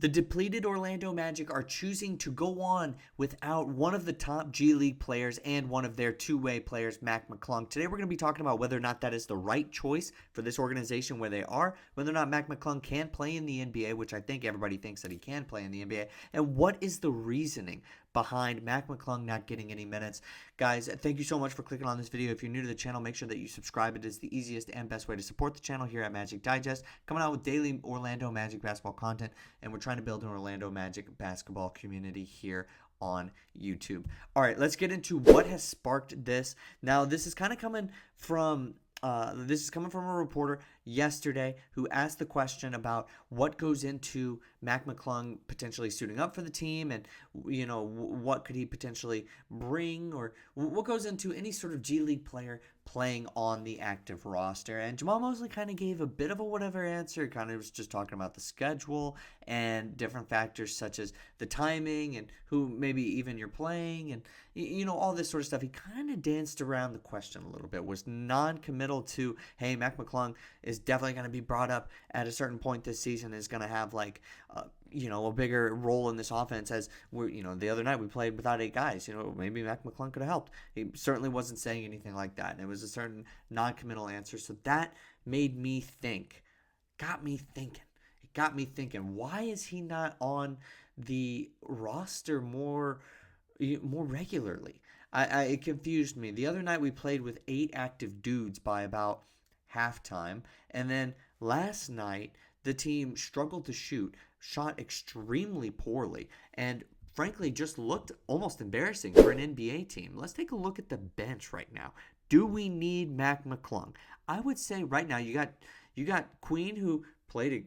The depleted Orlando Magic are choosing to go on without one of the top G League players and one of their two-way players, Mac McClung. Today we're going to be talking about whether or not that is the right choice for this organization where they are, whether or not Mac McClung can play in the NBA, which I think everybody thinks that he can play in the NBA, and what is the reasoning behind Mac McClung not getting any minutes. Guys, thank you so much for clicking on this video. If you're new to the channel, make sure that you subscribe. It is the easiest and best way to support the channel here at Magic Digest, coming out with daily Orlando Magic basketball content, and we're trying to build an Orlando Magic basketball community here on YouTube. All right, let's get into what has sparked this. Now, this is kind of coming from a reporter yesterday who asked the question about what goes into Mac McClung potentially suiting up for the team, and what could he potentially bring, or what goes into any sort of G League player playing on the active roster. And Jamahl Mosley kind of gave a bit of a whatever answer. Kind of was just talking about the schedule and different factors such as the timing and who maybe even you're playing, and all this sort of stuff. He kind of danced around the question a little bit, was non-committal to, hey, Mac McClung is definitely going to be brought up at a certain point this season, is going to have a bigger role in this offense, as we're, the other night we played without 8 guys. Maybe Mac McClung could have helped. He certainly wasn't saying anything like that. And it was a certain non-committal answer. So that made me think, got me thinking, why is he not on the roster more regularly? It confused me. The other night we played with 8 active dudes by about halftime. And then last night the team struggled to shoot, shot extremely poorly, and frankly just looked almost embarrassing for an NBA team. Let's take a look at the bench right now. Do we need Mac McClung? I would say right now you got Queen, who played,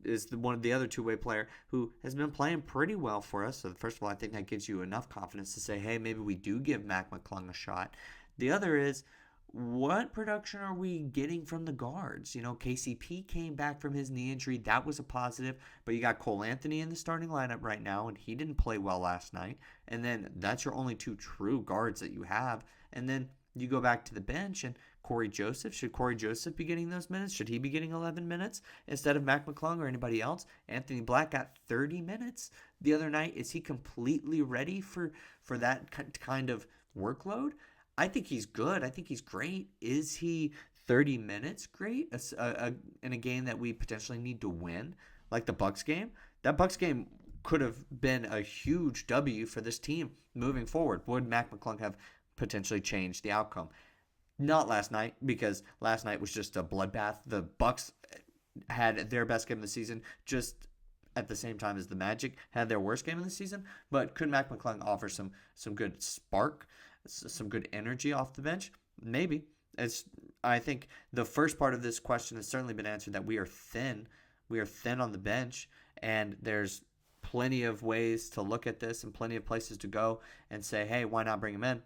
is one of the other two-way player who has been playing pretty well for us. So first of all, I think that gives you enough confidence to say, hey, maybe we do give Mac McClung a shot. The other is, what production are we getting from the guards? KCP came back from his knee injury. That was a positive. But you got Cole Anthony in the starting lineup right now, and he didn't play well last night. And then that's your only 2 true guards that you have. And then you go back to the bench, and Corey Joseph. Should Corey Joseph be getting those minutes? Should he be getting 11 minutes instead of Mac McClung or anybody else? Anthony Black got 30 minutes the other night. Is he completely ready for that kind of workload? I think he's good. I think he's great. Is he 30 minutes great in a game that we potentially need to win, like the Bucks game? That Bucks game could have been a huge W for this team moving forward. Would Mac McClung have potentially changed the outcome? Not last night, because last night was just a bloodbath. The Bucks had their best game of the season just at the same time as the Magic had their worst game of the season. But could Mac McClung offer some good spark, some good energy off the bench? Maybe. I think the first part of this question has certainly been answered, that we are thin. We are thin on the bench, and there's plenty of ways to look at this and plenty of places to go and say, hey, why not bring him in?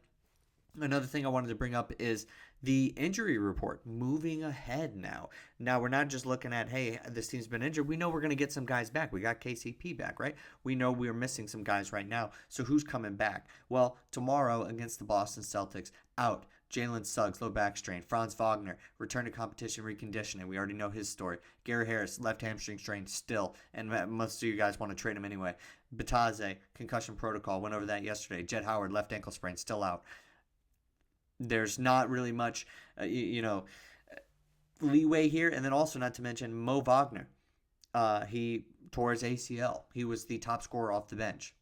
Another thing I wanted to bring up is the injury report moving ahead now. Now, we're not just looking at, hey, this team's been injured. We know we're going to get some guys back. We got KCP back, right? We know we're missing some guys right now. So who's coming back? Well, tomorrow against the Boston Celtics, out. Jalen Suggs, low back strain. Franz Wagner, return to competition reconditioning. We already know his story. Gary Harris, left hamstring strain still. And most of you guys want to trade him anyway. Bataze, concussion protocol. Went over that yesterday. Jet Howard, left ankle sprain, still out. There's not really much, leeway here. And then also, not to mention, Mo Wagner. He tore his ACL. He was the top scorer off the bench.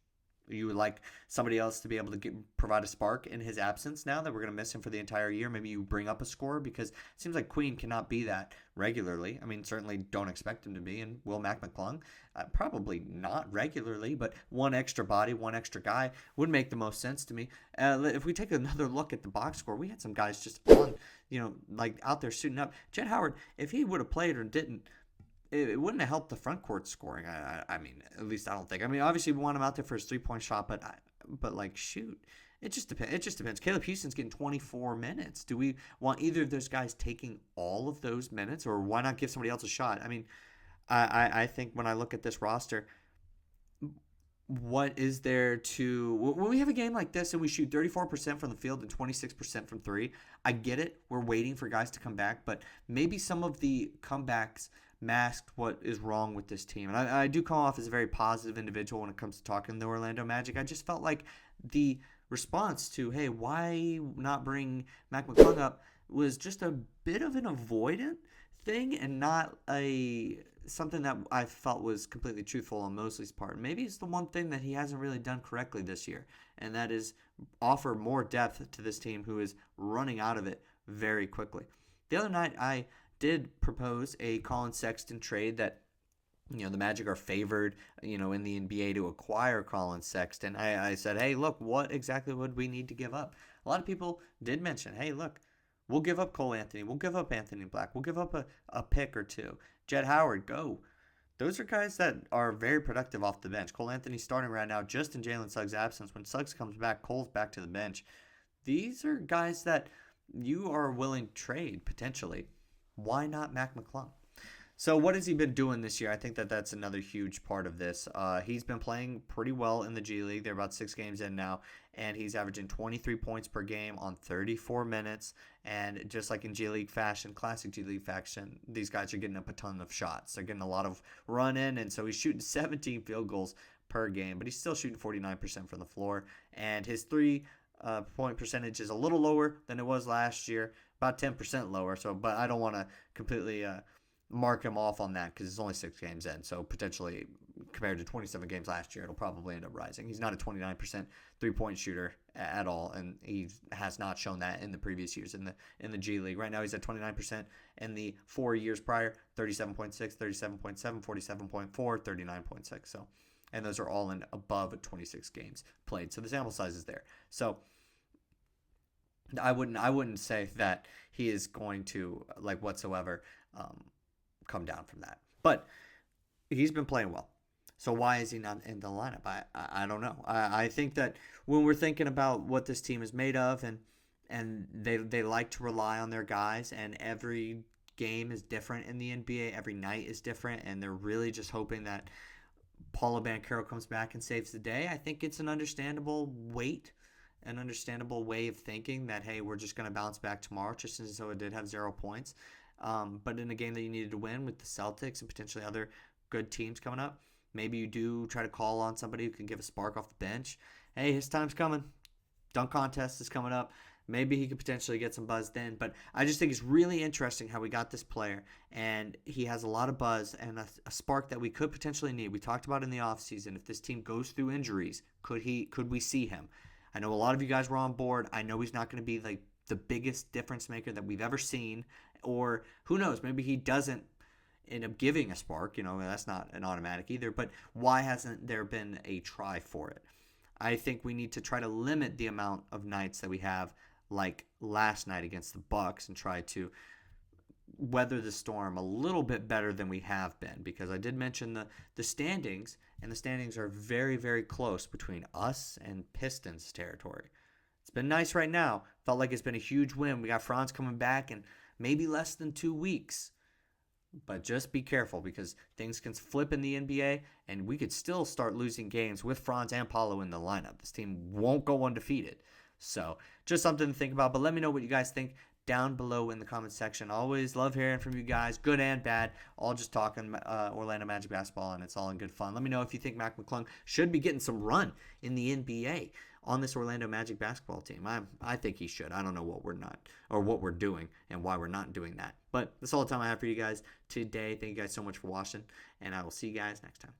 You would like somebody else to be able to provide a spark in his absence now that we're going to miss him for the entire year. Maybe you bring up a scorer, because it seems like Queen cannot be that regularly. I mean, certainly don't expect him to be. And will Mac McClung? Probably not regularly, but one extra body, one extra guy would make the most sense to me. If we take another look at the box score, we had some guys just on, out there suiting up. Jet Howard, if he would have played or didn't, it wouldn't have helped the front court scoring. I mean, at least I don't think. I mean, obviously we want him out there for his 3-point shot, but shoot, it just depends. It just depends. Caleb Houston's getting 24 minutes. Do we want either of those guys taking all of those minutes, or why not give somebody else a shot? I mean, I think when I look at this roster, what is there to, when we have a game like this and we shoot 34% from the field and 26% from 3, I get it. We're waiting for guys to come back, but maybe some of the comebacks masked what is wrong with this team. And I do come off as a very positive individual when it comes to talking the Orlando Magic. I just felt like the response to, hey, why not bring Mac McClung up, was just a bit of an avoidant thing and not something that I felt was completely truthful on Mosley's part. Maybe it's the one thing that he hasn't really done correctly this year, and that is offer more depth to this team who is running out of it very quickly. The other night, I did propose a Colin Sexton trade that, the Magic are favored, in the NBA to acquire Colin Sexton. I said, hey, look, what exactly would we need to give up? A lot of people did mention, hey, look, we'll give up Cole Anthony. We'll give up Anthony Black. We'll give up a pick or two. Jett Howard, go. Those are guys that are very productive off the bench. Cole Anthony's starting right now just in Jalen Suggs' absence. When Suggs comes back, Cole's back to the bench. These are guys that you are willing to trade, potentially. Why not Mac McClung? So what has he been doing this year? I think that's another huge part of this. He's been playing pretty well in the G League. They're about 6 games in now, and he's averaging 23 points per game on 34 minutes. And just like in G League fashion, classic G League fashion, these guys are getting up a ton of shots. They're getting a lot of run in, and so he's shooting 17 field goals per game, but he's still shooting 49% from the floor. And his 3-point percentage is a little lower than it was last year, about 10% lower. But I don't want to completely mark him off on that because it's only 6 games in. So potentially compared to 27 games last year, it'll probably end up rising. He's not a 29% 3-point shooter at all, and he has not shown that in the previous years in the G League. Right now he's at 29% in the 4 years prior, 37.6, 37.7, 47.4, 39.6. So, and those are all in above 26 games played. So the sample size is there. So I wouldn't say that he is going to whatsoever come down from that. But he's been playing well. So why is he not in the lineup? I don't know. I think that when we're thinking about what this team is made of, and they like to rely on their guys, and every game is different in the NBA, every night is different, and they're really just hoping that Paolo Banchero comes back and saves the day. I think it's an understandable way of thinking that, hey, we're just going to bounce back tomorrow, just as though it did have 0 points. But in a game that you needed to win with the Celtics and potentially other good teams coming up, maybe you do try to call on somebody who can give a spark off the bench. Hey, his time's coming. Dunk contest is coming up. Maybe he could potentially get some buzz then. But I just think it's really interesting how we got this player, and he has a lot of buzz and a spark that we could potentially need. We talked about in the offseason, if this team goes through injuries, could we see him? I know a lot of you guys were on board. I know he's not going to be like the biggest difference maker that we've ever seen, or who knows, maybe he doesn't end up giving a spark. That's not an automatic either, but why hasn't there been a try for it? I think we need to try to limit the amount of nights that we have, like last night against the Bucks, and try to weather the storm a little bit better than we have been, because I did mention the standings, and the standings are very, very close between us and Pistons territory. It's been nice right now. Felt like it's been a huge win. We got Franz coming back in maybe less than 2 weeks. But just be careful, because things can flip in the NBA, and we could still start losing games with Franz and Paolo in the lineup. This team won't go undefeated. So just something to think about. But let me know what you guys think down below in the comments section. Always love hearing from you guys, good and bad. All just talking Orlando Magic basketball, and it's all in good fun. Let me know if you think Mac McClung should be getting some run in the NBA on this Orlando Magic basketball team. I think he should. I don't know what we're doing and why we're not doing that. But that's all the time I have for you guys today. Thank you guys so much for watching, and I will see you guys next time.